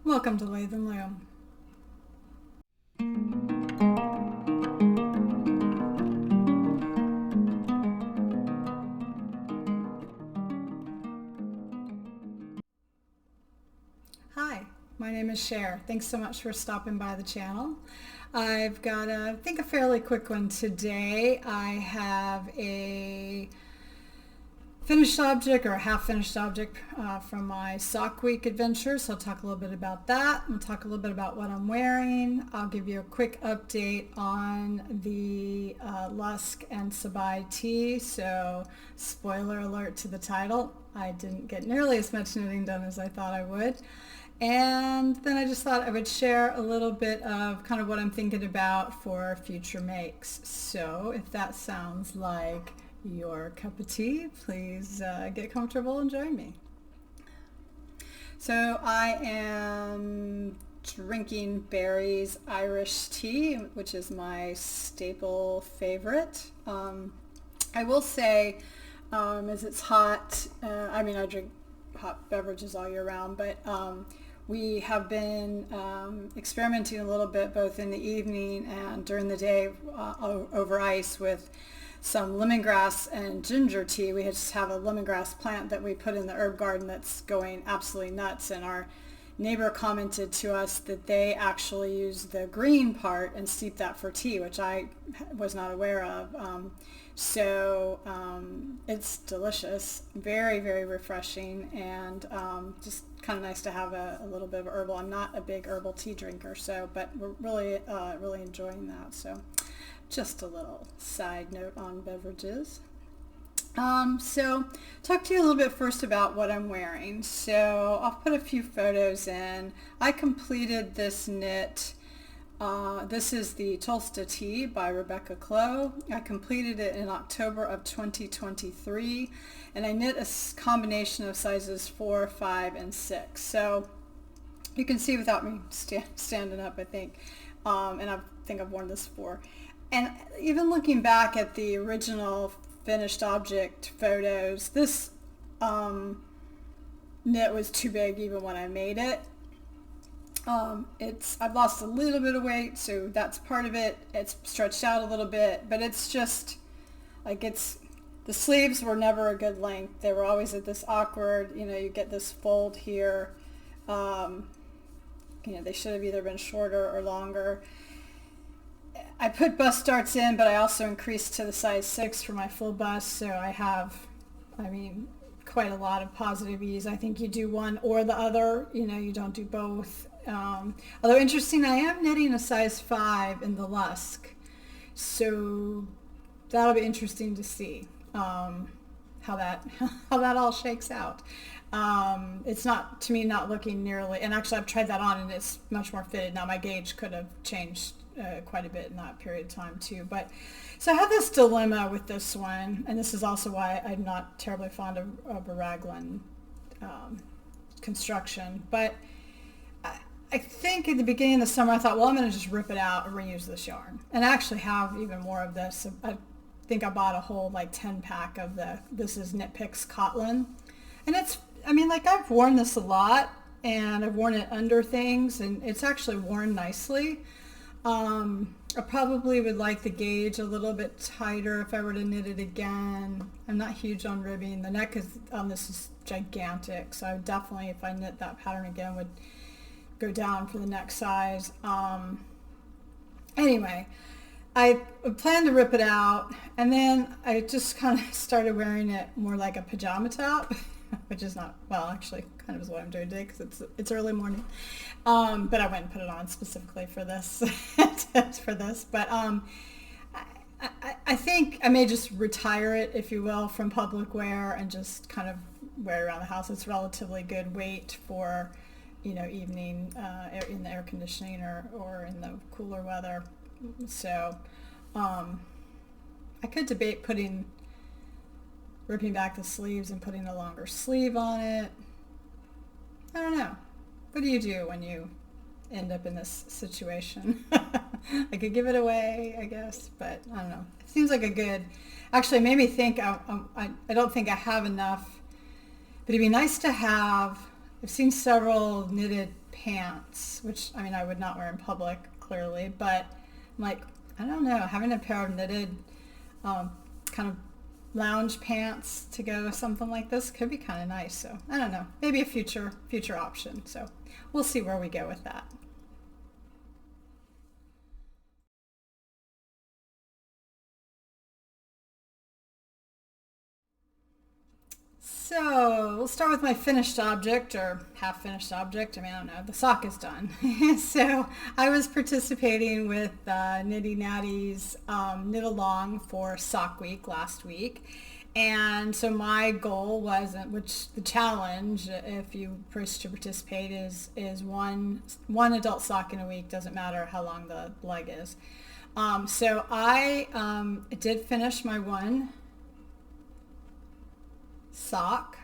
Welcome to Lathe and Loom. Hi, my name is Cher. Thanks so much for stopping by the channel. I've got I think a fairly quick one today. I have a finished object or a half-finished object from my sock week adventure, so I'll talk a little bit about that. I'll talk a little bit about what I'm wearing. I'll give you a quick update on the Lusk and Sabai tee, so spoiler alert to the title. I didn't get nearly as much knitting done as I thought I would. And then I just thought I would share a little bit of kind of what I'm thinking about for future makes. So if that sounds like your cup of tea, please get comfortable and join me. So I am drinking Barry's Irish tea, which is my staple favorite. I will say, as it's hot, I drink hot beverages all year round, but we have been experimenting a little bit both in the evening and during the day over ice with some lemongrass and ginger tea. We just have a lemongrass plant that we put in the herb garden that's going absolutely nuts, and our neighbor commented to us that they actually use the green part and steep that for tea, which I was not aware of. So it's delicious, very, very refreshing, and just kind of nice to have a little bit of herbal. I'm not a big herbal tea drinker, but we're really, really enjoying that. So just a little side note on beverages. So talk to you a little bit first about what I'm wearing. So I'll put a few photos in. I completed this knit. This is the Tolsta tee by Clow. I completed it in October of 2023, and I knit a combination of sizes 4, 5, and 6. So you can see without me standing up, I think, and I think I've worn this before. And even looking back at the original finished object photos, this knit was too big even when I made it. I've lost a little bit of weight, so that's part of it. It's stretched out a little bit, but it's just like the sleeves were never a good length. They were always at this awkward, you get this fold here. They should have either been shorter or longer. I put bust darts in, but I also increased to the size 6 for my full bust, so I have, quite a lot of positive ease. I think you do one or the other, you don't do both. Although interesting, I am knitting a size 5 in the Lusk, so that'll be interesting to see how that all shakes out. It's not, to me, not looking nearly, and actually I've tried that on and it's much more fitted. Now my gauge could have changed quite a bit in that period of time too. But so I have this dilemma with this one, and this is also why I'm not terribly fond of a raglan construction. But I think at the beginning of the summer I thought, well, I'm going to just rip it out and reuse this yarn, and I actually have even more of this. I think I bought a whole 10 pack of this is Knit Picks Cotton, and it's, I've worn this a lot, and I've worn it under things, and it's actually worn nicely. I probably would like the gauge a little bit tighter if I were to knit it again. I'm not huge on ribbing. The neck on this is gigantic, so I would definitely, if I knit that pattern again, would go down for the next size. Anyway, I planned to rip it out, and then I just kind of started wearing it more like a pajama top, which is not, well, actually kind of is what I'm doing today because it's early morning. But I went and put it on specifically for this. But I think I may just retire it, if you will, from public wear and just kind of wear it around the house. It's relatively good weight for, evening in the air conditioning or in the cooler weather. So I could debate ripping back the sleeves and putting a longer sleeve on it. I don't know. What do you do when you end up in this situation? I could give it away, I guess, but I don't know. It seems like actually it made me think, I don't think I have enough, but it'd be nice to have, I've seen several knitted pants, which I mean I would not wear in public clearly, but I'm like, I don't know, having a pair of knitted kind of lounge pants to go with something like this could be kind of nice. So I don't know, maybe a future option. So we'll see where we go with that. So we'll start with my finished object or half finished object. I mean, I don't know, the sock is done. So I was participating with Nitty Natty's Knit Along for Sock Week last week. And so my goal was, which the challenge, if you wish to participate, is one adult sock in a week, doesn't matter how long the leg is. So I did finish my one sock,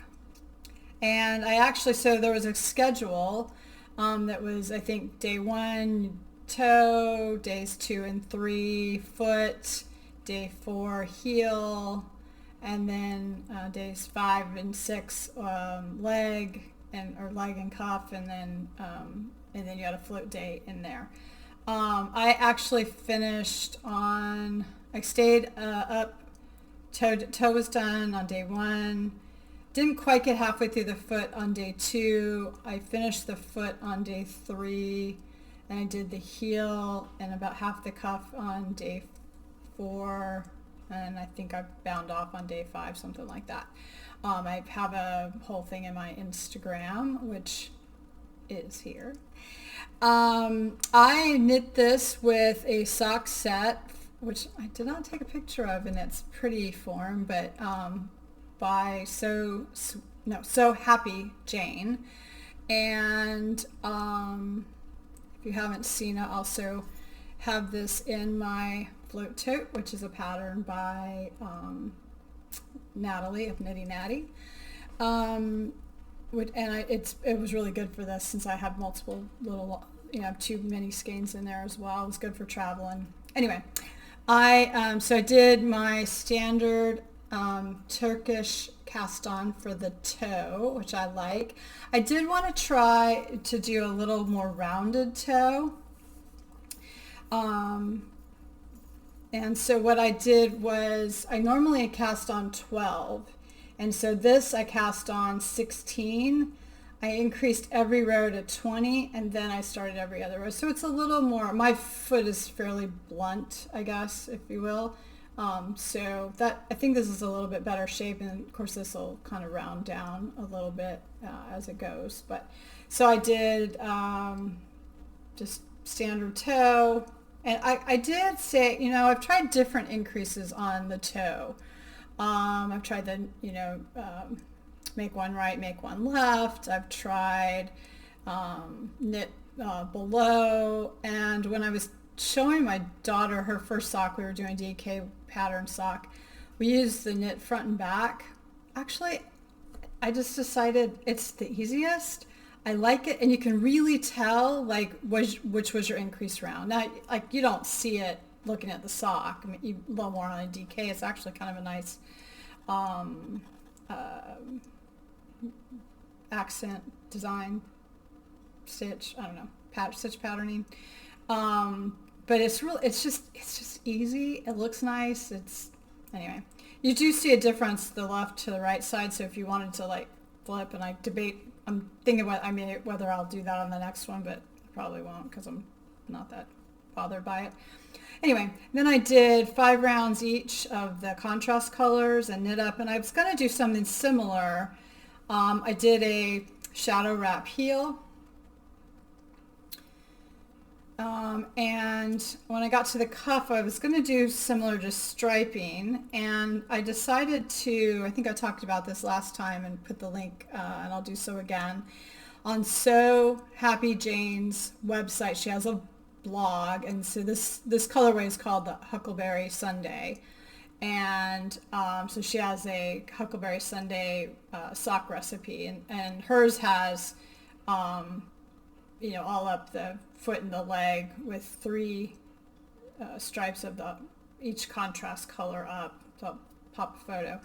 and I actually, so there was a schedule that was, I think, day 1 toe, days 2 and 3 foot, day 4 heel, and then days 5 and 6 leg and cuff, and then you had a float day in there. I actually finished on, I stayed up. Toe was done on day 1. Didn't quite get halfway through the foot on day 2. I finished the foot on day 3. And I did the heel and about half the cuff on day 4. And I think I bound off on day 5, something like that. I have a whole thing in my Instagram, which is here. I knit this with a sock set, which I did not take a picture of in its pretty form, but by So Happy Jane. And if you haven't seen it, I also have this in my float tote, which is a pattern by Natalie of Nitty Natty. And it was really good for this, since I have multiple little, 2 mini skeins in there as well. It was good for traveling. Anyway, so I did my standard Turkish cast on for the toe, which I like. I did want to try to do a little more rounded toe. And so what I did was, I normally cast on 12. And so this I cast on 16. I increased every row to 20, and then I started every other row. So it's a little more, my foot is fairly blunt, I guess, if you will. So that, I think this is a little bit better shape, and of course this will kind of round down a little bit as it goes. But so I did just standard toe, and I did say, I've tried different increases on the toe. I've tried the, make one right, make one left. I've tried knit below, and when I was showing my daughter her first sock, we were doing DK pattern sock, we used the knit front and back. Actually, I just decided it's the easiest. I like it, and you can really tell like which was your increase round. Now, like, you don't see it looking at the sock. I mean, a little more on a DK. It's actually kind of a nice accent design stitch. I don't know, stitch patterning. But it's just easy. It looks nice. Anyway, you do see a difference the left to the right side. So if you wanted to like flip, and I debate, I'm thinking whether I'll do that on the next one, but I probably won't, because I'm not that bothered by it. Anyway, then I did 5 rounds each of the contrast colors and knit up, and I was going to do something similar. I did a shadow wrap heel. And when I got to the cuff, I was going to do similar to striping, and I decided to, I think I talked about this last time and put the link, and I'll do so again, on So Happy Jane's website. She has a blog, and so this colorway is called the Huckleberry Sundae, and so she has a Huckleberry Sundae sock recipe, and hers has all up the foot and the leg with 3 stripes of each contrast color up. So I'll pop a photo.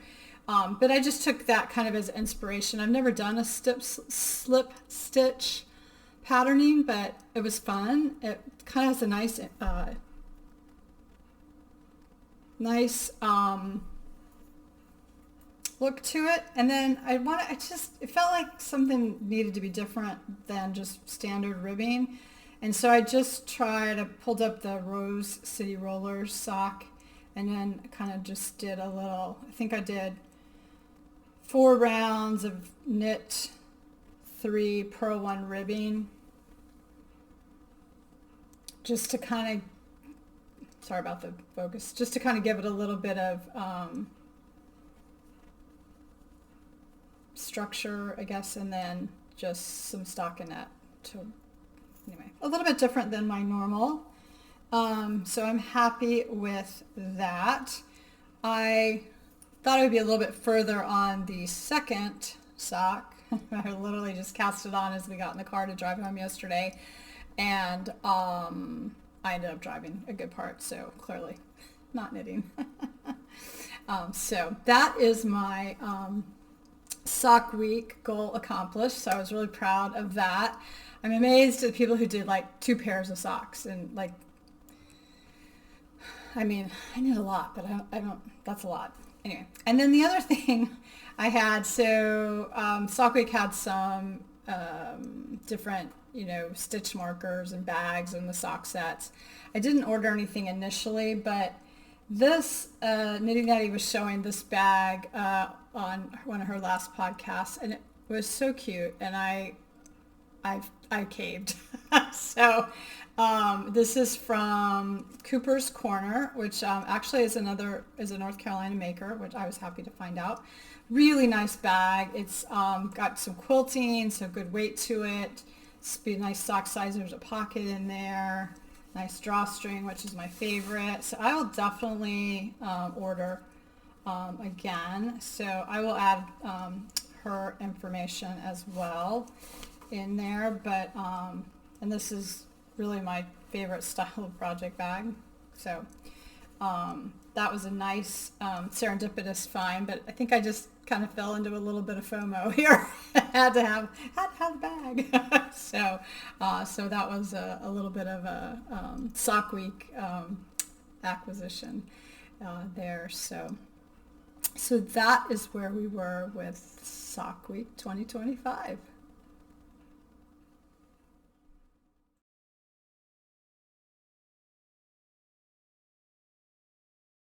But I just took that kind of as inspiration. I've never done a slip stitch patterning, but it was fun. It kind of has a nice look to it. And then it felt like something needed to be different than just standard ribbing. And so I pulled up the Rose City Rollers sock and then kind of just did I think I did 4 rounds of knit 3 purl 1 ribbing, just to kind of, sorry about the focus, just to kind of give it a little bit of structure, I guess, and then just some stockinette anyway, a little bit different than my normal. So I'm happy with that. I thought it would be a little bit further on the second sock. I literally just cast it on as we got in the car to drive home yesterday, and I ended up driving a good part, so clearly not knitting. So that is my sock week goal accomplished, so I was really proud of that. I'm amazed at the people who did like 2 pairs of socks, and like, I mean, I knit a lot, but I don't, that's a lot. Anyway, and then the other thing I had, so Sock Week had some different, stitch markers and bags and the sock sets. I didn't order anything initially, but this Knitting Daddy was showing this bag on one of her last podcasts, and it was so cute, and I caved. So this is from Cooper's Corner, which actually is a North Carolina maker, which I was happy to find out. Really nice bag. It's got some quilting, so good weight to it. It's a nice sock size. There's a pocket in there. Nice drawstring, which is my favorite. So I will definitely order again. So I will add her information as well in there. But and this is really my favorite style of project bag. So that was a nice serendipitous find, but I think I just kind of fell into a little bit of FOMO here. had to have the bag. So that was a little bit of a Sock Week acquisition there. So that is where we were with Sock Week 2025.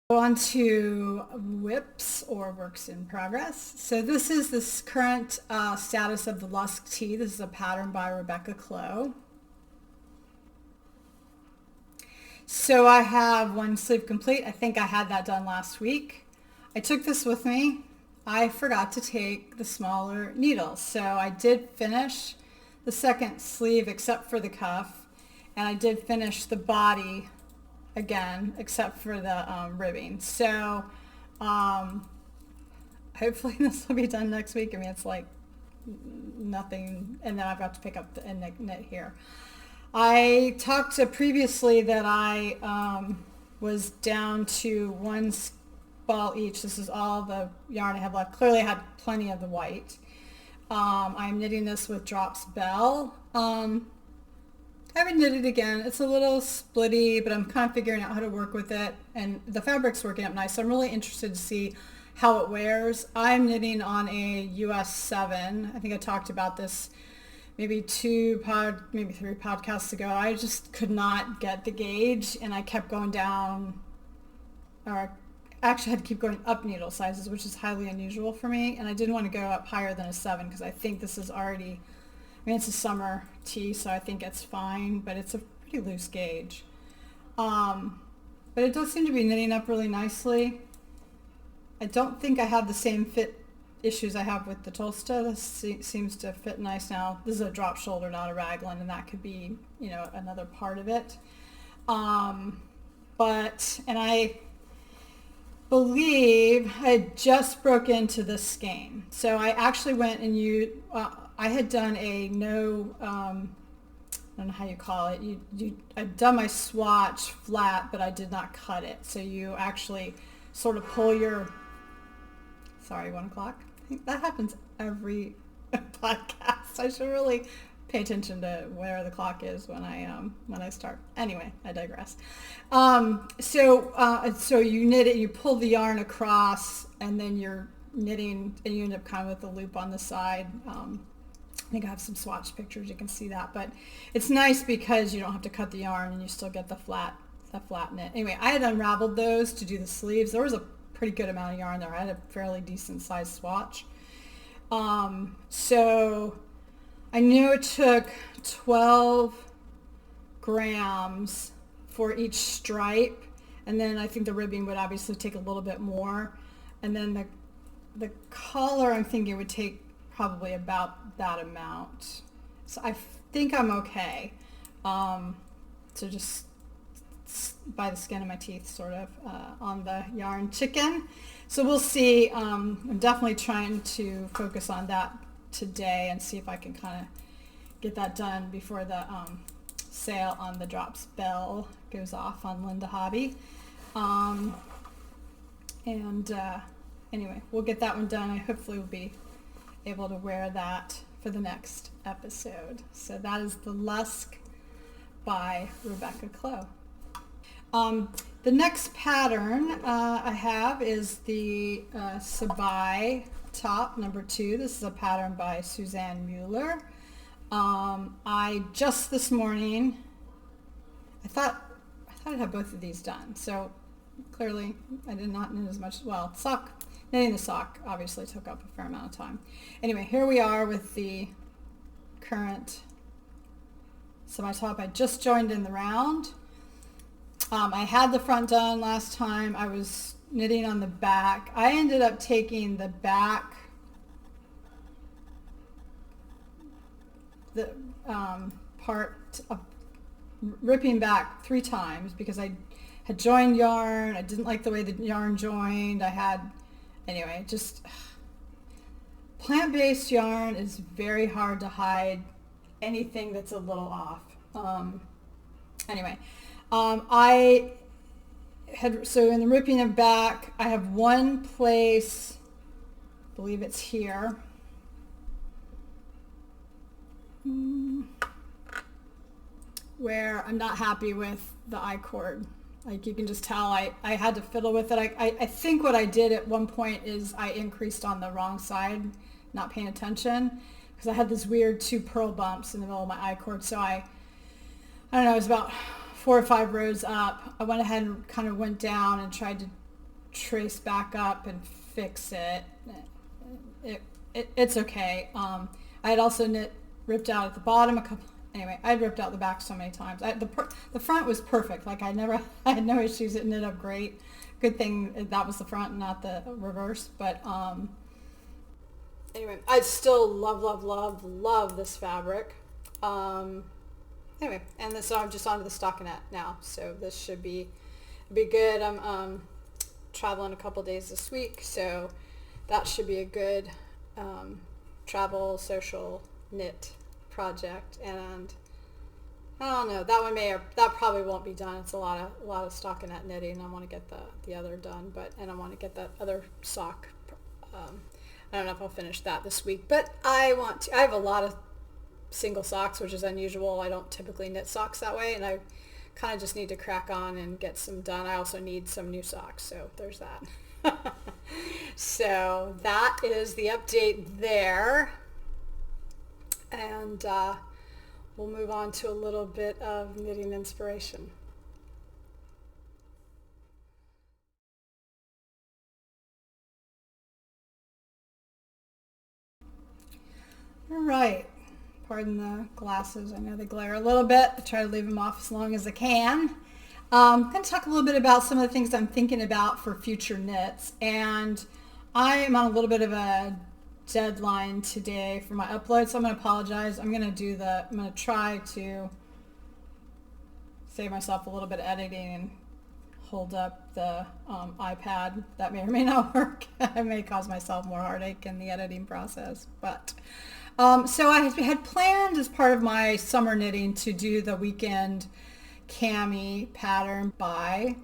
On to WIPs, or works in progress. So this is this current status of the Lusk Tee. This is a pattern by Rebecca Clow. So I have one sleeve complete. I think I had that done last week. I took this with me. I forgot to take the smaller needles. So I did finish the second sleeve except for the cuff, and I did finish the body again, except for the ribbing. So hopefully this will be done next week. I mean, it's like nothing, and then I've got to pick up the knit here. I talked previously that I was down to 1 ball each. This is all the yarn I have left. Clearly I had plenty of the white. I'm knitting this with Drops Belle. I haven't knitted again. It's a little splitty, but I'm kind of figuring out how to work with it, and the fabric's working up nice, so I'm really interested to see how it wears. I'm knitting on a US 7. I think I talked about this maybe 3 podcasts ago. I just could not get the gauge, and I kept going down, or actually had to keep going up needle sizes, which is highly unusual for me, and I didn't want to go up higher than a 7 because I think this is already, I mean, it's a summer tee, so I think it's fine, but it's a pretty loose gauge. But it does seem to be knitting up really nicely. I don't think I have the same fit issues I have with the Tolsta. This seems to fit nice now. This is a drop shoulder, not a raglan, and that could be, another part of it. And I believe I just broke into this skein. So I actually went and I had done a I don't know how you call it. I've done my swatch flat, but I did not cut it. So you actually sort of pull your, 1 o'clock. I think that happens every podcast. I should really pay attention to where the clock is when I start. Anyway, I digress. So you knit it, you pull the yarn across, and then you're knitting, and you end up kind of with the loop on the side. I think I have some swatch pictures, you can see that, but it's nice because you don't have to cut the yarn and you still get the flat knit. Anyway, I had unraveled those to do the sleeves. There was a pretty good amount of yarn there. I had a fairly decent sized swatch. So I knew it took 12 grams for each stripe, and then I think the ribbing would obviously take a little bit more, and then the collar I'm thinking would take probably about that amount. So I think I'm okay. So just by the skin of my teeth sort of on the yarn chicken. So we'll see. I'm definitely trying to focus on that today and see if I can kind of get that done before the sale on the drops Belle goes off on Linda Hobby. Anyway, we'll get that one done. I hopefully will be able to wear that for the next episode. So that is the Lusk by Rebecca Clow. The next pattern I have is the Sabai top number 2. This is a pattern by Susanne Müller. I just this morning, I thought I'd have both of these done. So clearly I did not knit as much. Well, knitting the sock obviously took up a fair amount of time. Anyway, here we are with the current Sabai top. I just joined in the round. I had the front done last time. I was knitting on the back. I ended up taking the back, the part of ripping back 3 times because I had joined yarn. I didn't like the way the yarn joined. Anyway, just plant-based yarn is very hard to hide anything that's a little off. So in the ripping it back, I have one place, I believe it's here, where I'm not happy with the I-cord. Like you can just tell I had to fiddle with it. I think what I did at one point is I increased on the wrong side, not paying attention, because I had this weird 2 purl bumps in the middle of my I-cord. So I don't know, it was about 4 or 5 rows up. I went ahead and kind of went down and tried to trace back up and fix it. It's okay. I had also ripped out at the bottom anyway, I'd ripped out the back so many times. The front was perfect. Like I had no issues. It knit up great. Good thing that was the front and not the reverse. But anyway, I still love this fabric. Anyway, and so I'm just onto the stockinette now. So this should be good. I'm traveling a couple days this week, so that should be a good travel social knit project. And I don't know, that probably won't be done. It's a lot of stockinette knitting. I want to get the other done, and I want to get that other sock. I don't know if I'll finish that this week, but I have a lot of single socks, which is unusual. I don't typically knit socks that way, and I kind of just need to crack on and get some done. I also need some new socks, so there's that. So that is the update there, and we'll move on to a little bit of knitting inspiration. All right. Pardon the glasses. I know they glare a little bit. I try to leave them off as long as I can. I'm going to talk a little bit about some of the things I'm thinking about for future knits. And I am on a little bit of a deadline today for my upload, so I'm going to apologize. I'm going to try to save myself a little bit of editing and hold up the iPad. That may or may not work. I may cause myself more heartache in the editing process, but so I had planned as part of my summer knitting to do the weekend cami pattern by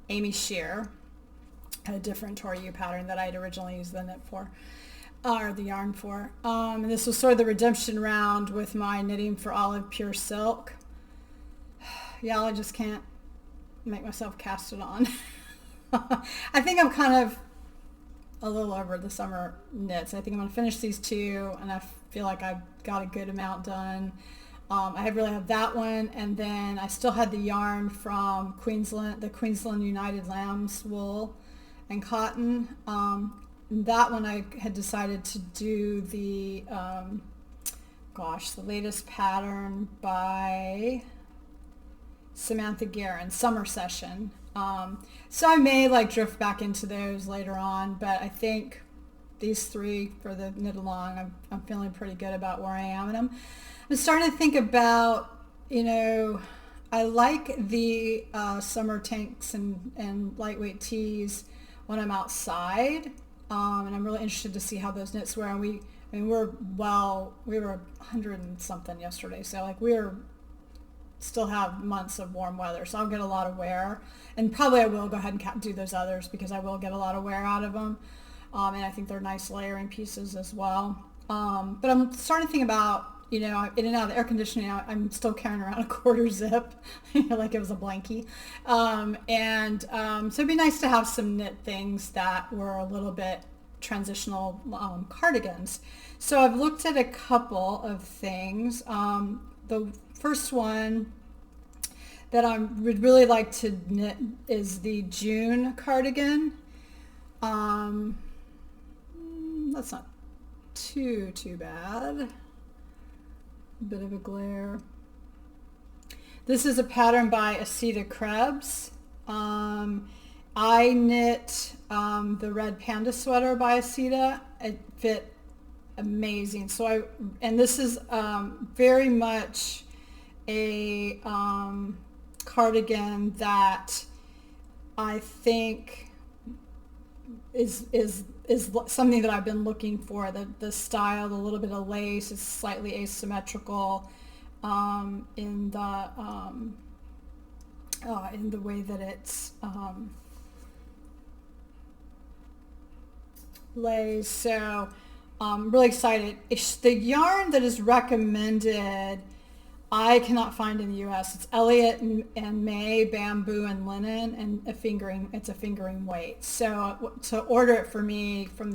Amy Cher, a different Tori pattern that I had originally used the knit for. or the yarn for. And this was sort of the redemption round with my Knitting for Olive Pure Silk. Y'all, I just can't make myself cast it on. I think I'm kind of a little over the summer knits. I think I'm going to finish these two, and I feel like I've got a good amount done. I really have that one, and then I still had the yarn from Queensland, the Queensland United Lambs wool and cotton. That one I had decided to do the, the latest pattern by Samantha Guerin, Summer Session. So I may like drift back into those later on, but I think these three for the knit along, I'm feeling pretty good about where I am. And I'm starting to think about, I like the summer tanks and lightweight tees when I'm outside. And I'm really interested to see how those knits wear. And we were 100 and something yesterday. So like still have months of warm weather. So I'll get a lot of wear. And probably I will go ahead and do those others because I will get a lot of wear out of them. And I think they're nice layering pieces as well. But I'm starting to think about, in and out of the air conditioning, I'm still carrying around a quarter zip, like it was a blankie. So it'd be nice to have some knit things that were a little bit transitional cardigans. So I've looked at a couple of things. The first one that I would really like to knit is the June cardigan. That's not too bad. Bit of a glare. This is a pattern by Asita Krebs. I knit the red panda sweater by Asita. It fit amazing. And this is very much a cardigan that I think is something that I've been looking for. The style, the little bit of lace is slightly asymmetrical in the way that it's lays. So I'm really excited. The yarn that is recommended I cannot find in the U.S. It's Elliott and May bamboo and linen, and it's a fingering weight. So to order it for me from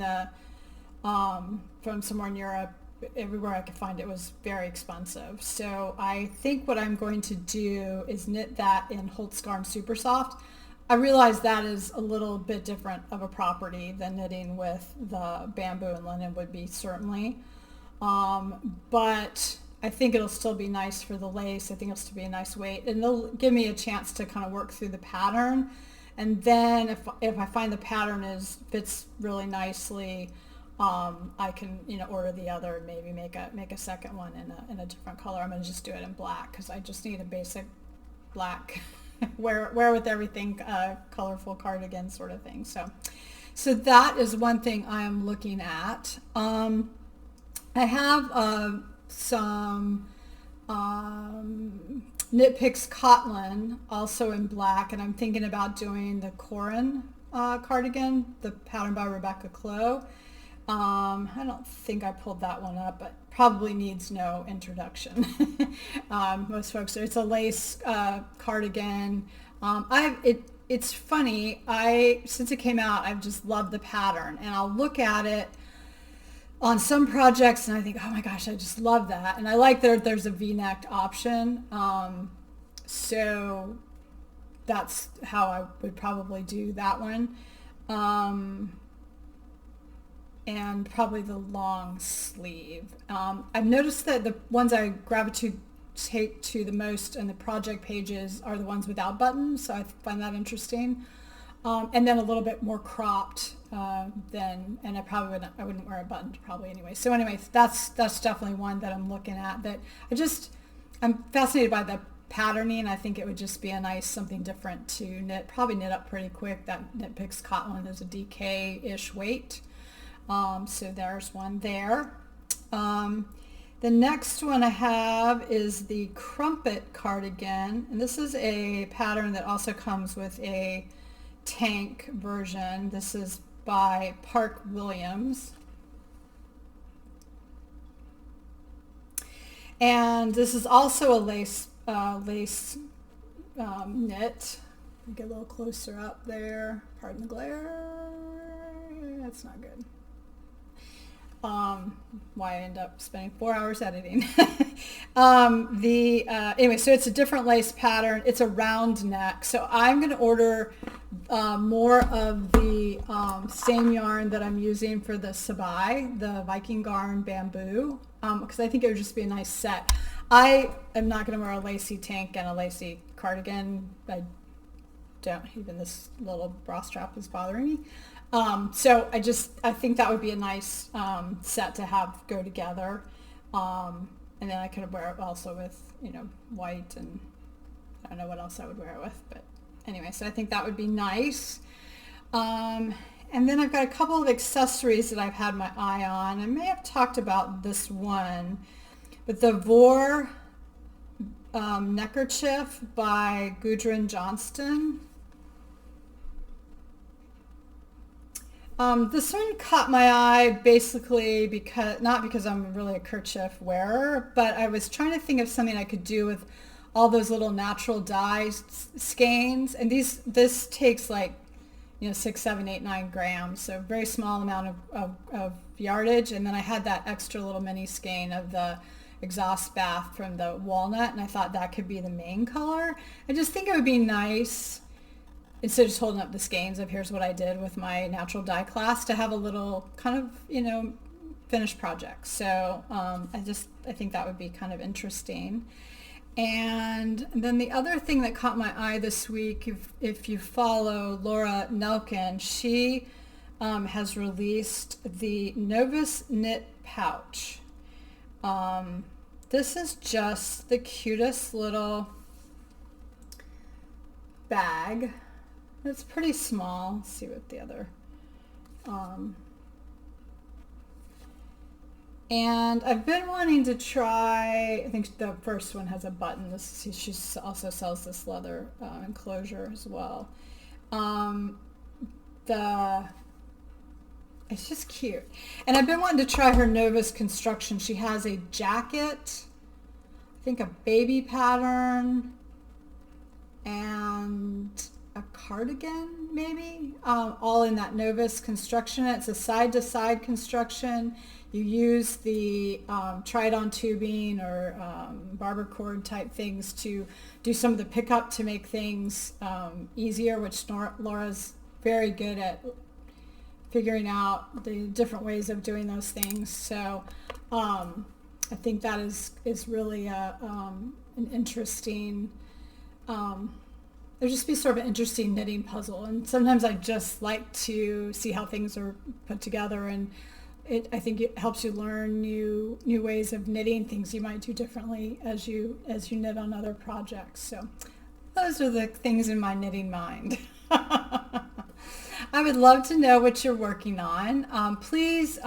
somewhere in Europe, everywhere I could find it was very expensive. So I think what I'm going to do is knit that in Holtz Garn Super Soft. I realize that is a little bit different of a property than knitting with the bamboo and linen would be, certainly. But I think it'll still be nice for the lace. I think it'll still be a nice weight, and it'll give me a chance to kind of work through the pattern. And then if I find the pattern fits really nicely, I can order the other and maybe make a second one in a different color. I'm going to just do it in black because I just need a basic black wear with everything, colorful cardigan sort of thing. So that is one thing I am looking at. I have some Knit Picks Cotton also in black, and I'm thinking about doing the Corin cardigan, the pattern by Rebecca Clow. I don't think I pulled that one up, but probably needs no introduction. Most folks, it's a lace cardigan. It's funny, since it came out, I've just loved the pattern, and I'll look at it on some projects and I think, oh my gosh, I just love that. And I like that there's a V-necked option. So that's how I would probably do that one. And probably the long sleeve. I've noticed that the ones I gravitate to the most in the project pages are the ones without buttons, so I find that interesting. And then a little bit more cropped and I wouldn't wear a button probably anyway. So anyway, that's definitely one that I'm looking at, that I'm fascinated by the patterning. I think it would just be a nice something different to knit, probably knit up pretty quick. That Knit Picks Cotton is a DK-ish weight. So there's one there. The next one I have is the Crumpet cardigan, and this is a pattern that also comes with a tank version. This is by Park Williams. And this is also a lace knit. Get a little closer up there. Pardon the glare. That's not good. Why I end up spending 4 hours editing. Anyway, so it's a different lace pattern. It's a round neck. So I'm going to order more of the same yarn that I'm using for the Sabai, the Viking Garn bamboo, because I think it would just be a nice set. I am not going to wear a lacy tank and a lacy cardigan. I don't. Even this little bra strap is bothering me. So I think that would be a nice set to have go together. And then I could wear it also with, white, and I don't know what else I would wear it with. But anyway, so I think that would be nice. And then I've got a couple of accessories that I've had my eye on. I may have talked about this one, but the Vor neckerchief by Gudrun Johnston. This one caught my eye basically not because I'm really a kerchief wearer, but I was trying to think of something I could do with all those little natural dye skeins. And this takes like, 6, 7, 8, 9 grams. So very small amount of yardage. And then I had that extra little mini skein of the exhaust bath from the walnut. And I thought that could be the main color. I just think it would be nice, instead of just holding up the skeins of here's what I did with my natural dye class, to have a little kind of, finished project. So I think that would be kind of interesting. And then the other thing that caught my eye this week, if you follow Laura Nelkin, she has released the Novus Knit Pouch. This is just the cutest little bag. It's pretty small. Let's see what the other, and I've been wanting to try, I think the first one has a button. She also sells this leather enclosure as well. It's just cute. And I've been wanting to try her Novus construction. She has a jacket, I think a baby pattern, and a cardigan maybe, all in that Novus construction. It's a side-to-side construction. You use the tried-on tubing or barber cord type things to do some of the pickup to make things easier, which Laura's very good at figuring out the different ways of doing those things. So I think that is really an interesting, there'd just be sort of an interesting knitting puzzle. And sometimes I just like to see how things are put together, and I think it helps you learn new ways of knitting, things you might do differently as you knit on other projects. So those are the things in my knitting mind. I would love to know what you're working on. Please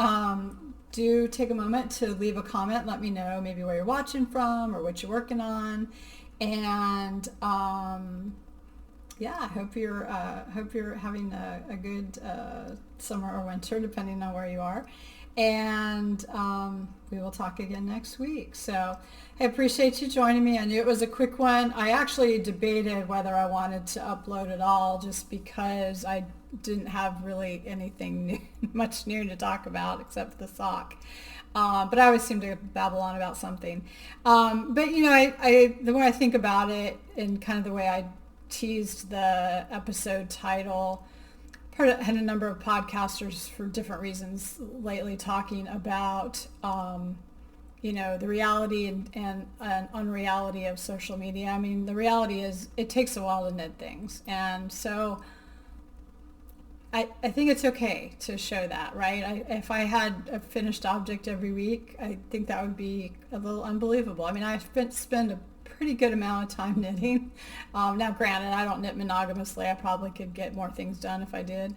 do take a moment to leave a comment. Let me know maybe where you're watching from or what you're working on. And yeah, I hope you're having a good summer or winter, depending on where you are. And we will talk again next week. So I appreciate you joining me. I knew it was a quick one. I actually debated whether I wanted to upload at all, just because I didn't have really anything much new to talk about except the sock. But I always seem to babble on about something. But the more I think about it, and kind of the way I teased the episode title, had a number of podcasters for different reasons lately talking about the reality and unreality of social media. I mean, the reality is it takes a while to knit things, and so I think it's okay to show that, right? If I had a finished object every week, I think that would be a little unbelievable. I mean, I spend a pretty good amount of time knitting. Now, granted, I don't knit monogamously. I probably could get more things done if I did.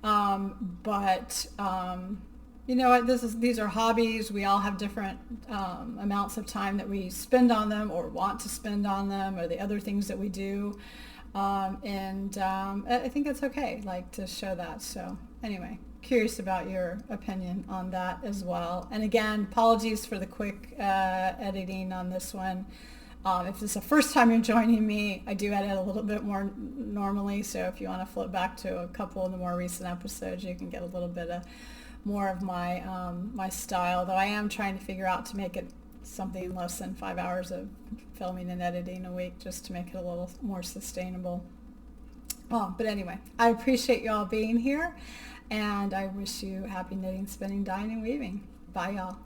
But you know what? These are hobbies. We all have different amounts of time that we spend on them or want to spend on them, or the other things that we do. And I think it's okay, to show that. So anyway, curious about your opinion on that as well. And again, apologies for the quick editing on this one. If this is the first time you're joining me, I do edit a little bit more normally, so if you want to flip back to a couple of the more recent episodes, you can get a little bit more of my my style, though I am trying to figure out to make it something less than 5 hours of filming and editing a week, just to make it a little more sustainable. But anyway, I appreciate you all being here, and I wish you happy knitting, spinning, dyeing, and weaving. Bye, y'all.